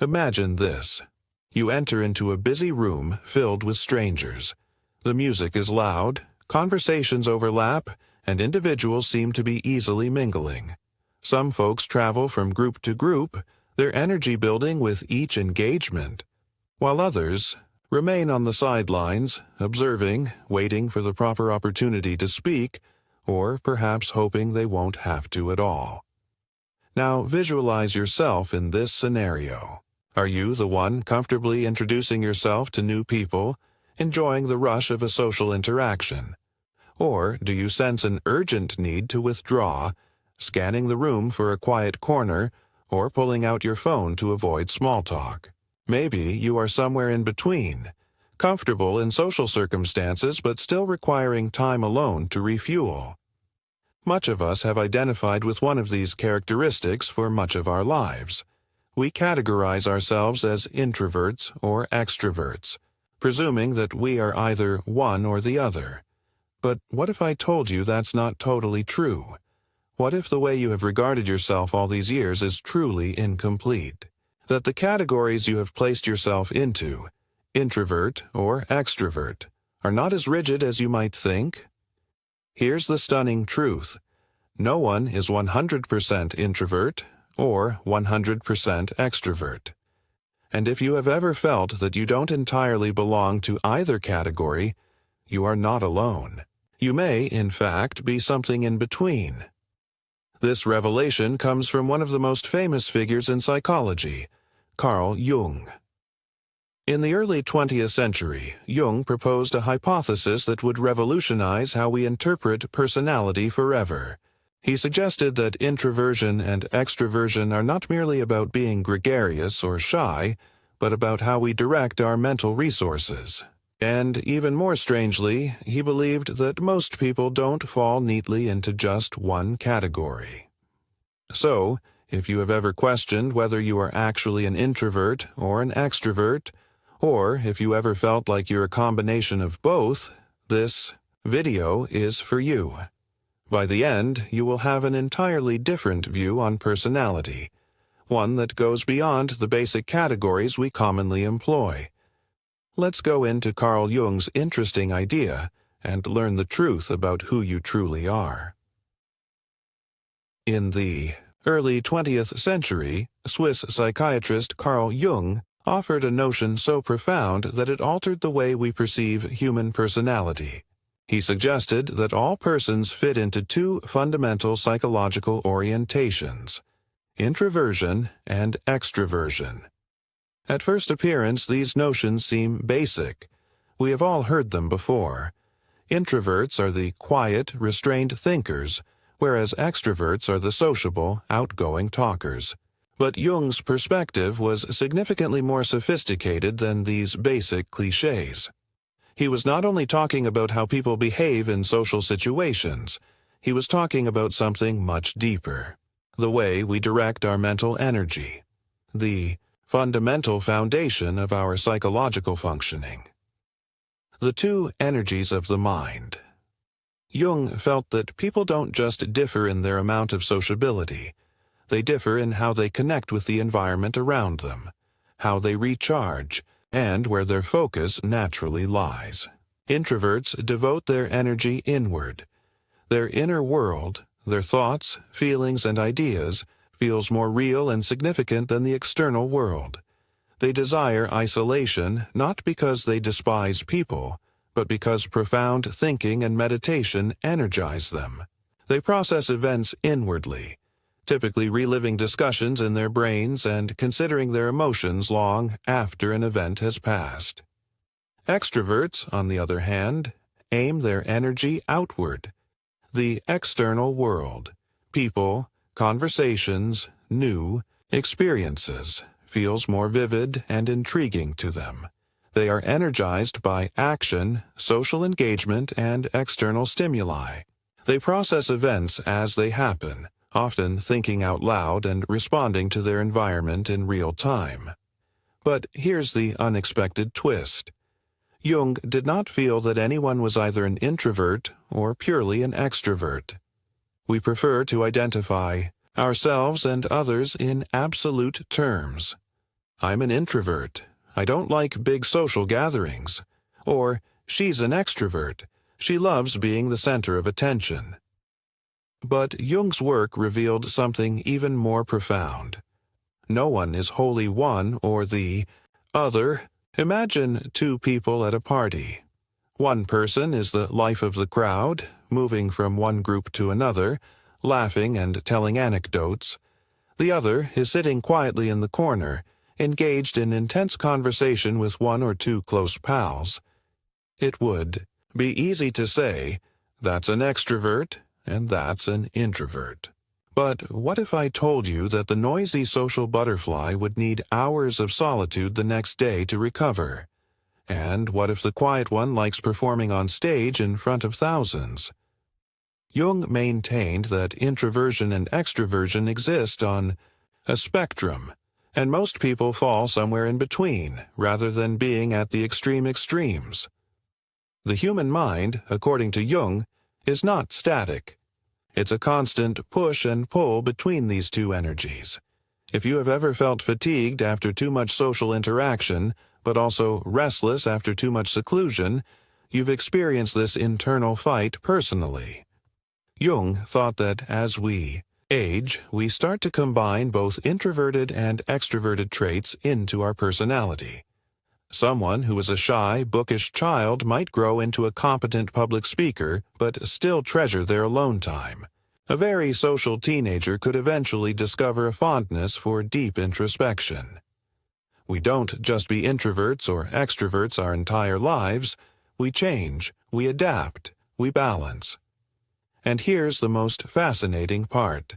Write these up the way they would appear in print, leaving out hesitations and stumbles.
Imagine this. You enter into a busy room filled with strangers. The music is loud, conversations overlap, and individuals seem to be easily mingling. Some folks travel from group to group, their energy building with each engagement, while others remain on the sidelines, observing, waiting for the proper opportunity to speak, or perhaps hoping they won't have to at all. Now visualize yourself in this scenario. Are you the one comfortably introducing yourself to new people, enjoying the rush of a social interaction? Or do you sense an urgent need to withdraw, scanning the room for a quiet corner, or pulling out your phone to avoid small talk? Maybe you are somewhere in between, comfortable in social circumstances but still requiring time alone to refuel. Much of us have identified with one of these characteristics for much of our lives. We categorize ourselves as introverts or extroverts, presuming that we are either one or the other. But what if I told you that's not totally true? What if the way you have regarded yourself all these years is truly incomplete? That the categories you have placed yourself into, introvert or extrovert, are not as rigid as you might think? Here's the stunning truth. No one is 100% introvert or 100% extrovert. And if you have ever felt that you don't entirely belong to either category, you are not alone. You may, in fact, be something in between. This revelation comes from one of the most famous figures in psychology, Carl Jung. In the early 20th century, Jung proposed a hypothesis that would revolutionize how we interpret personality forever. He suggested that introversion and extroversion are not merely about being gregarious or shy, but about how we direct our mental resources. And even more strangely, he believed that most people don't fall neatly into just one category. So, if you have ever questioned whether you are actually an introvert or an extrovert, or if you ever felt like you're a combination of both, this video is for you. By the end, you will have an entirely different view on personality, one that goes beyond the basic categories we commonly employ. Let's go into Carl Jung's interesting idea and learn the truth about who you truly are. In the early 20th century, Swiss psychiatrist Carl Jung offered a notion so profound that it altered the way we perceive human personality. He suggested that all persons fit into two fundamental psychological orientations, introversion and extroversion. At first appearance, these notions seem basic. We have all heard them before. Introverts are the quiet, restrained thinkers, whereas extroverts are the sociable, outgoing talkers. But Jung's perspective was significantly more sophisticated than these basic cliches. He was not only talking about how people behave in social situations, he was talking about something much deeper, the way we direct our mental energy, the fundamental foundation of our psychological functioning. The two energies of the mind. Jung felt that people don't just differ in their amount of sociability, they differ in how they connect with the environment around them, how they recharge, and where their focus naturally lies. Introverts devote their energy inward. Their inner world, their thoughts, feelings, and ideas, feels more real and significant than the external world. They desire isolation not because they despise people, but because profound thinking and meditation energize them. They process events inwardly, typically reliving discussions in their brains and considering their emotions long after an event has passed. Extroverts, on the other hand, aim their energy outward. The external world, people, conversations, new experiences, feels more vivid and intriguing to them. They are energized by action, social engagement, and external stimuli. They process events as they happen, often thinking out loud and responding to their environment in real time. But here's the unexpected twist. Jung did not feel that anyone was either an introvert or purely an extrovert. We prefer to identify ourselves and others in absolute terms. I'm an introvert. I don't like big social gatherings. Or, she's an extrovert. She loves being the center of attention. But Jung's work revealed something even more profound. No one is wholly one or the other. Imagine two people at a party. One person is the life of the crowd, moving from one group to another, laughing and telling anecdotes. The other is sitting quietly in the corner, engaged in intense conversation with one or two close pals. It would be easy to say, that's an extrovert and that's an introvert. But what if I told you that the noisy social butterfly would need hours of solitude the next day to recover? And what if the quiet one likes performing on stage in front of thousands? Jung maintained that introversion and extroversion exist on a spectrum, and most people fall somewhere in between, rather than being at the extreme extremes. The human mind, according to Jung, is not static. It's a constant push and pull between these two energies. If you have ever felt fatigued after too much social interaction, but also restless after too much seclusion, you've experienced this internal fight personally. Jung thought that as we age, we start to combine both introverted and extroverted traits into our personality. Someone who is a shy, bookish child might grow into a competent public speaker, but still treasure their alone time. A very social teenager could eventually discover a fondness for deep introspection. We don't just be introverts or extroverts our entire lives. We change, we adapt, we balance. And here's the most fascinating part.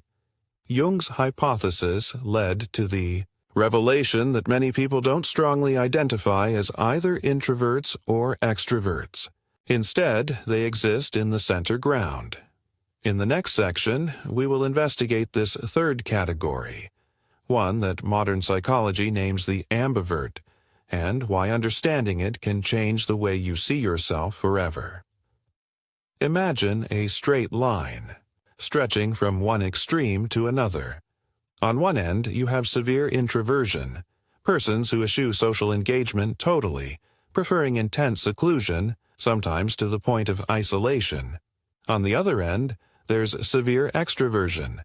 Jung's hypothesis led to the revelation that many people don't strongly identify as either introverts or extroverts. Instead, they exist in the center ground. In the next section, we will investigate this third category, one that modern psychology names the ambivert, and why understanding it can change the way you see yourself forever. Imagine a straight line, stretching from one extreme to another. On one end, you have severe introversion, persons who eschew social engagement totally, preferring intense seclusion, sometimes to the point of isolation. On the other end, there's severe extroversion,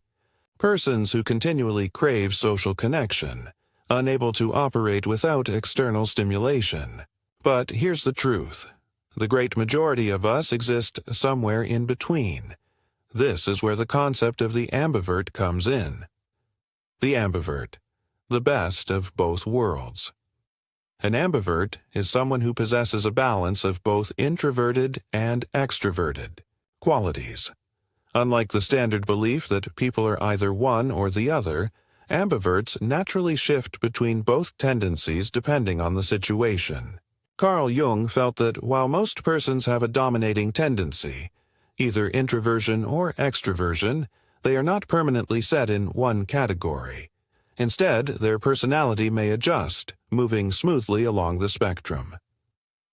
persons who continually crave social connection, unable to operate without external stimulation. But here's the truth. The great majority of us exist somewhere in between. This is where the concept of the ambivert comes in. The ambivert, the best of both worlds. An ambivert is someone who possesses a balance of both introverted and extroverted qualities. Unlike the standard belief that people are either one or the other, ambiverts naturally shift between both tendencies depending on the situation. Carl Jung felt that while most persons have a dominating tendency, either introversion or extroversion, they are not permanently set in one category. Instead, their personality may adjust, moving smoothly along the spectrum.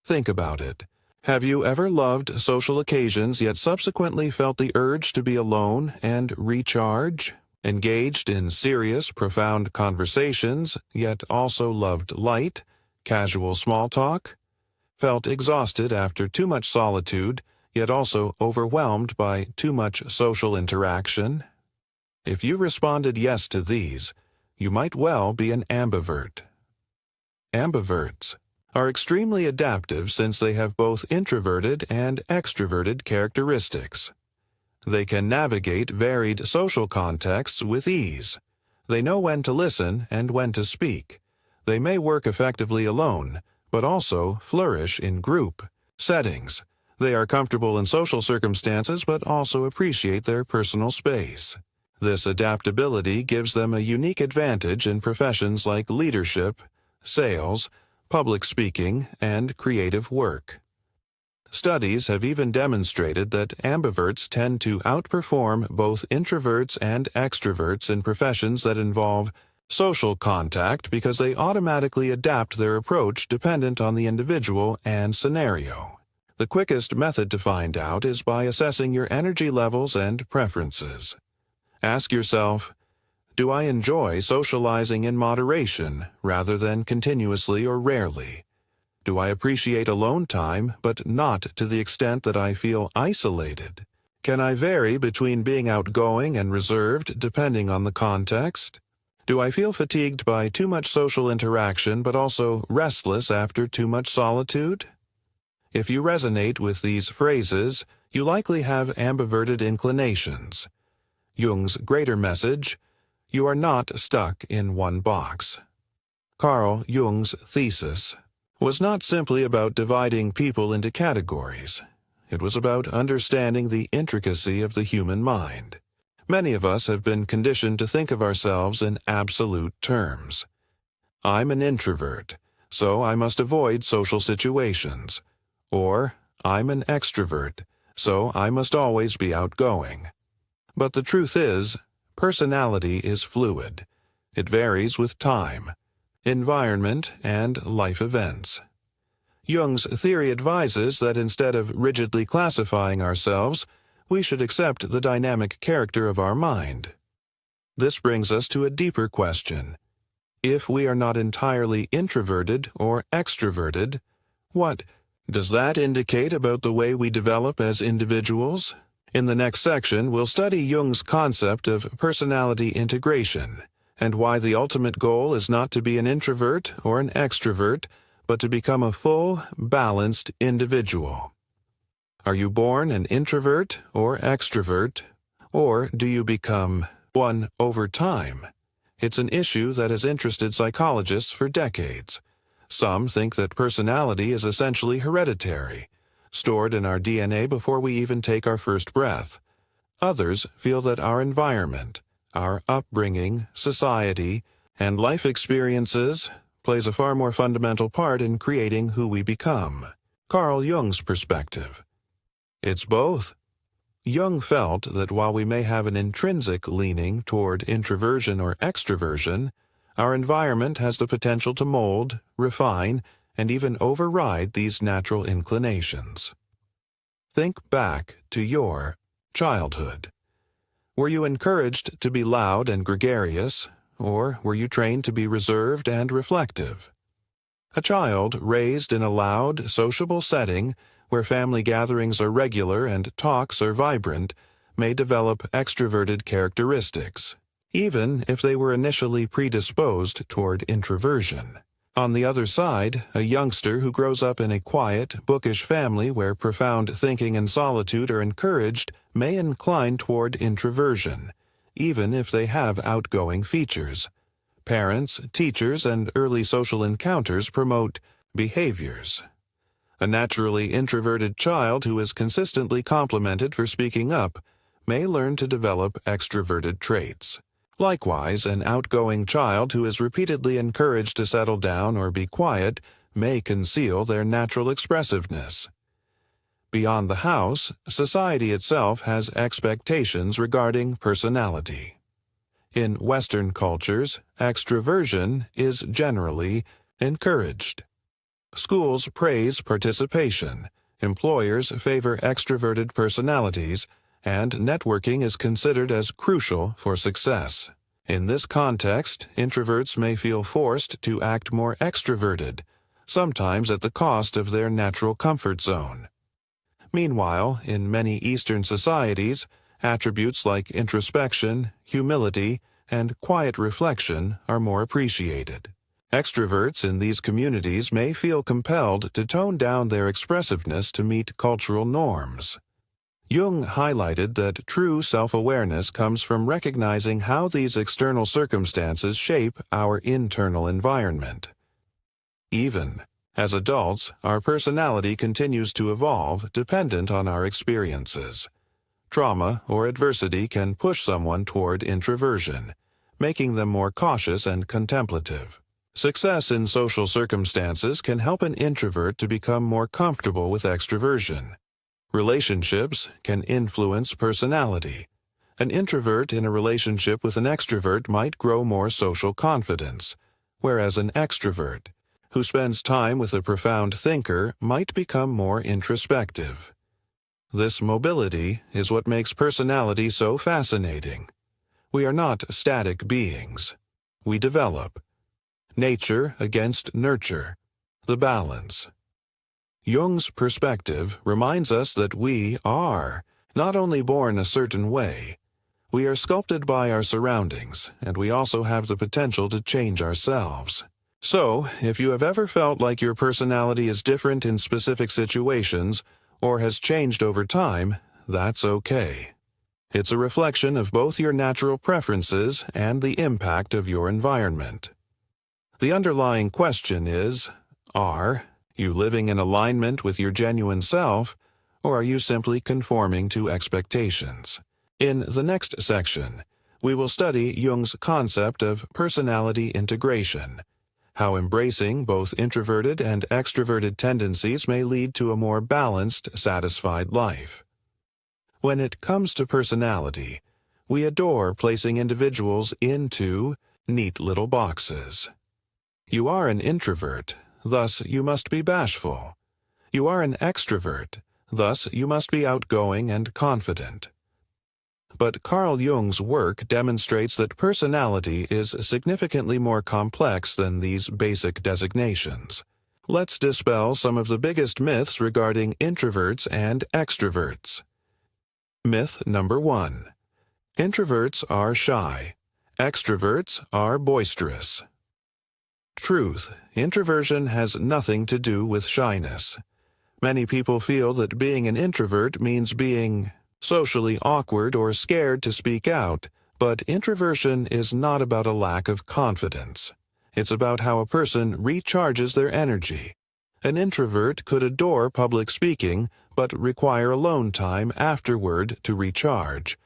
Think about it. Have you ever loved social occasions yet subsequently felt the urge to be alone and recharge? Engaged in serious, profound conversations, yet also loved light, casual small talk? Felt exhausted after too much solitude, yet also overwhelmed by too much social interaction? If you responded yes to these, you might well be an ambivert. Ambiverts are extremely adaptive since they have both introverted and extroverted characteristics. They can navigate varied social contexts with ease. They know when to listen and when to speak. They may work effectively alone, but also flourish in group settings. They are comfortable in social circumstances but also appreciate their personal space. This adaptability gives them a unique advantage in professions like leadership, sales, public speaking, and creative work. Studies have even demonstrated that ambiverts tend to outperform both introverts and extroverts in professions that involve social contact because they automatically adapt their approach dependent on the individual and scenario. The quickest method to find out is by assessing your energy levels and preferences. Ask yourself, Do I enjoy socializing in moderation rather than continuously or rarely? Do I appreciate alone time, but not to the extent that I feel isolated? Can I vary between being outgoing and reserved depending on the context? Do I feel fatigued by too much social interaction but also restless after too much solitude? If you resonate with these phrases, you likely have ambiverted inclinations. Jung's greater message: you are not stuck in one box. Carl Jung's thesis was not simply about dividing people into categories. It was about understanding the intricacy of the human mind. Many of us have been conditioned to think of ourselves in absolute terms. I'm an introvert, so I must avoid social situations. Or, I'm an extrovert, so I must always be outgoing. But the truth is, personality is fluid. It varies with time, environment, and life events. Jung's theory advises that instead of rigidly classifying ourselves, we should accept the dynamic character of our mind. This brings us to a deeper question. If we are not entirely introverted or extroverted, what does that indicate about the way we develop as individuals? In the next section, we'll study Jung's concept of personality integration and why the ultimate goal is not to be an introvert or an extrovert, but to become a full, balanced individual. Are you born an introvert or extrovert, or do you become one over time? It's an issue that has interested psychologists for decades. Some think that personality is essentially hereditary, stored in our DNA before we even take our first breath. Others feel that our environment, our upbringing, society, and life experiences plays a far more fundamental part in creating who we become. Carl Jung's perspective: it's both. Jung felt that while we may have an intrinsic leaning toward introversion or extroversion, our environment has the potential to mold, refine, and even override these natural inclinations. Think back to your childhood. Were you encouraged to be loud and gregarious, or were you trained to be reserved and reflective? A child raised in a loud, sociable setting where family gatherings are regular and talks are vibrant may develop extroverted characteristics, even if they were initially predisposed toward introversion. On the other side, a youngster who grows up in a quiet, bookish family where profound thinking and solitude are encouraged may incline toward introversion, even if they have outgoing features. Parents, teachers, and early social encounters promote behaviors. A naturally introverted child who is consistently complimented for speaking up may learn to develop extroverted traits. Likewise, an outgoing child who is repeatedly encouraged to settle down or be quiet may conceal their natural expressiveness. Beyond the house, society itself has expectations regarding personality. In Western cultures, extroversion is generally encouraged. Schools praise participation, employers favor extroverted personalities, and networking is considered as crucial for success. In this context, introverts may feel forced to act more extroverted, sometimes at the cost of their natural comfort zone. Meanwhile, in many Eastern societies, attributes like introspection, humility, and quiet reflection are more appreciated. Extroverts in these communities may feel compelled to tone down their expressiveness to meet cultural norms. Jung highlighted that true self-awareness comes from recognizing how these external circumstances shape our internal environment. Even as adults, our personality continues to evolve dependent on our experiences. Trauma or adversity can push someone toward introversion, making them more cautious and contemplative. Success in social circumstances can help an introvert to become more comfortable with extroversion. Relationships can influence personality. An introvert in a relationship with an extrovert might grow more social confidence, whereas an extrovert who spends time with a profound thinker might become more introspective. This mobility is what makes personality so fascinating. We are not static beings. We develop. Nature against nurture. The balance. Jung's perspective reminds us that we are not only born a certain way, we are sculpted by our surroundings, and we also have the potential to change ourselves. So, if you have ever felt like your personality is different in specific situations or has changed over time, that's okay. It's a reflection of both your natural preferences and the impact of your environment. The underlying question is, are you living in alignment with your genuine self, or are you simply conforming to expectations? In the next section, we will study Jung's concept of personality integration, how embracing both introverted and extroverted tendencies may lead to a more balanced, satisfied life. When it comes to personality, we adore placing individuals into neat little boxes. You are an introvert, thus you must be bashful. You are an extrovert, thus you must be outgoing and confident. But Carl Jung's work demonstrates that personality is significantly more complex than these basic designations. Let's dispel some of the biggest myths regarding introverts and extroverts. Myth number 1. Introverts are shy. Extroverts are boisterous. Truth: introversion has nothing to do with shyness. Many people feel that being an introvert means being socially awkward or scared to speak out, but introversion is not about a lack of confidence. It's about how a person recharges their energy. An introvert could adore public speaking, but require alone time afterward to recharge.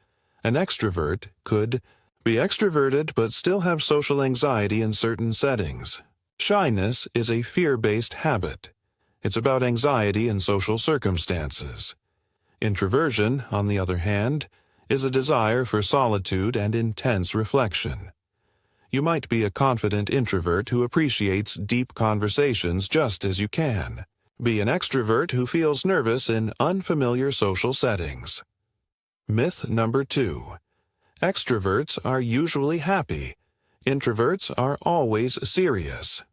An extrovert could be extroverted but still have social anxiety in certain settings. Shyness is a fear-based habit. It's about anxiety in social circumstances. Introversion, on the other hand, is a desire for solitude and intense reflection. You might be a confident introvert who appreciates deep conversations just as you can. Be an extrovert who feels nervous in unfamiliar social settings. Myth number 2. Extroverts are usually happy. Introverts are always serious.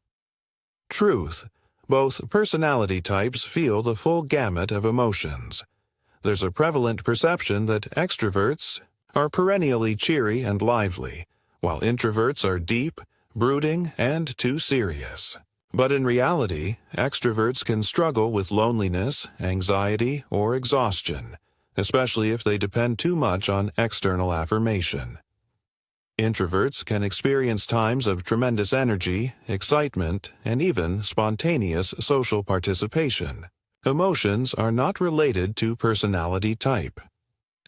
Truth: both personality types feel the full gamut of emotions. There's a prevalent perception that extroverts are perennially cheery and lively, while introverts are deep, brooding, and too serious. But in reality, extroverts can struggle with loneliness, anxiety, or exhaustion, especially if they depend too much on external affirmation. Introverts can experience times of tremendous energy, excitement, and even spontaneous social participation. Emotions are not related to personality type.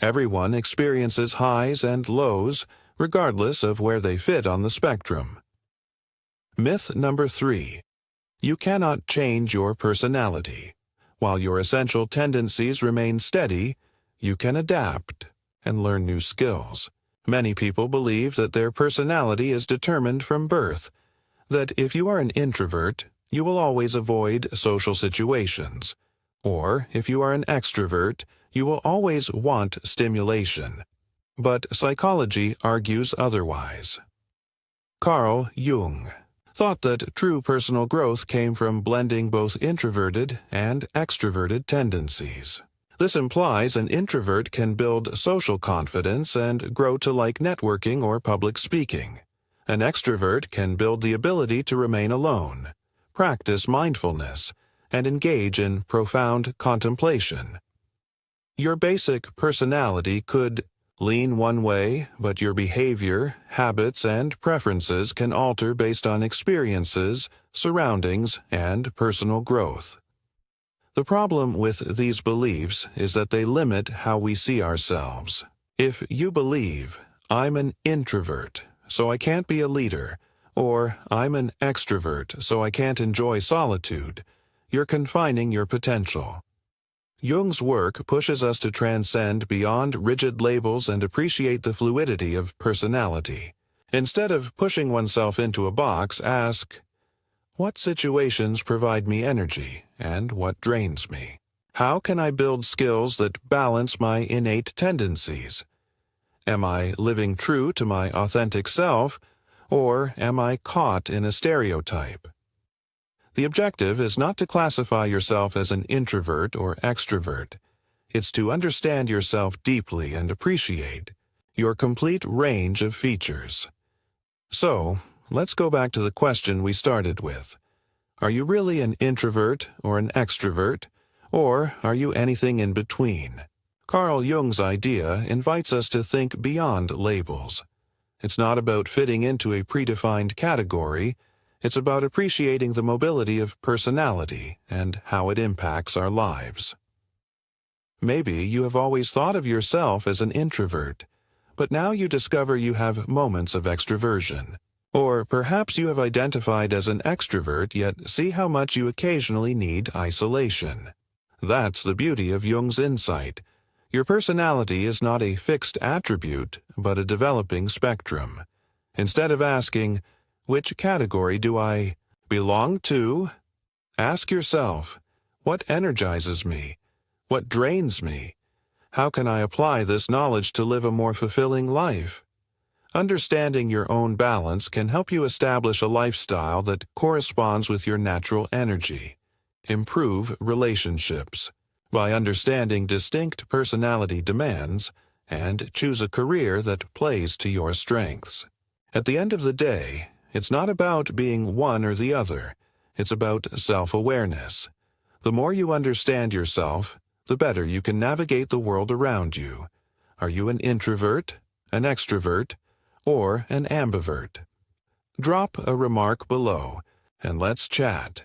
Everyone experiences highs and lows, regardless of where they fit on the spectrum. Myth number 3. You cannot change your personality. While your essential tendencies remain steady, you can adapt and learn new skills. Many people believe that their personality is determined from birth, that if you are an introvert, you will always avoid social situations, or if you are an extrovert, you will always want stimulation. But psychology argues otherwise. Carl Jung thought that true personal growth came from blending both introverted and extroverted tendencies. This implies an introvert can build social confidence and grow to like networking or public speaking. An extrovert can build the ability to remain alone, practice mindfulness, and engage in profound contemplation. Your basic personality could lean one way, but your behavior, habits, and preferences can alter based on experiences, surroundings, and personal growth. The problem with these beliefs is that they limit how we see ourselves. If you believe, I'm an introvert, so I can't be a leader, or I'm an extrovert, so I can't enjoy solitude, you're confining your potential. Jung's work pushes us to transcend beyond rigid labels and appreciate the fluidity of personality. Instead of pushing oneself into a box, ask, what situations provide me energy, and what drains me? How can I build skills that balance my innate tendencies? Am I living true to my authentic self, or am I caught in a stereotype? The objective is not to classify yourself as an introvert or extrovert. It's to understand yourself deeply and appreciate your complete range of features. So, let's go back to the question we started with. Are you really an introvert or an extrovert, or are you anything in between? Carl Jung's idea invites us to think beyond labels. It's not about fitting into a predefined category. It's about appreciating the mobility of personality and how it impacts our lives. Maybe you have always thought of yourself as an introvert, but now you discover you have moments of extroversion. Or perhaps you have identified as an extrovert yet see how much you occasionally need isolation. That's the beauty of Jung's insight. Your personality is not a fixed attribute, but a developing spectrum. Instead of asking, which category do I belong to? Ask yourself, what energizes me? What drains me? How can I apply this knowledge to live a more fulfilling life? Understanding your own balance can help you establish a lifestyle that corresponds with your natural energy. Improve relationships by understanding distinct personality demands and choose a career that plays to your strengths. At the end of the day, it's not about being one or the other. It's about self-awareness. The more you understand yourself, the better you can navigate the world around you. Are you an introvert, an extrovert, or an ambivert? Drop a remark below, and let's chat.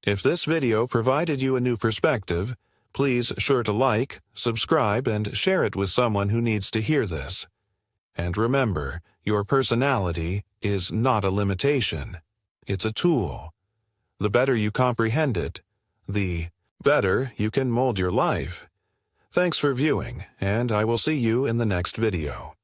If this video provided you a new perspective, please sure to like, subscribe, and share it with someone who needs to hear this. And remember, your personality is not a limitation. It's a tool. The better you comprehend it, the better you can mold your life. Thanks for viewing, and I will see you in the next video.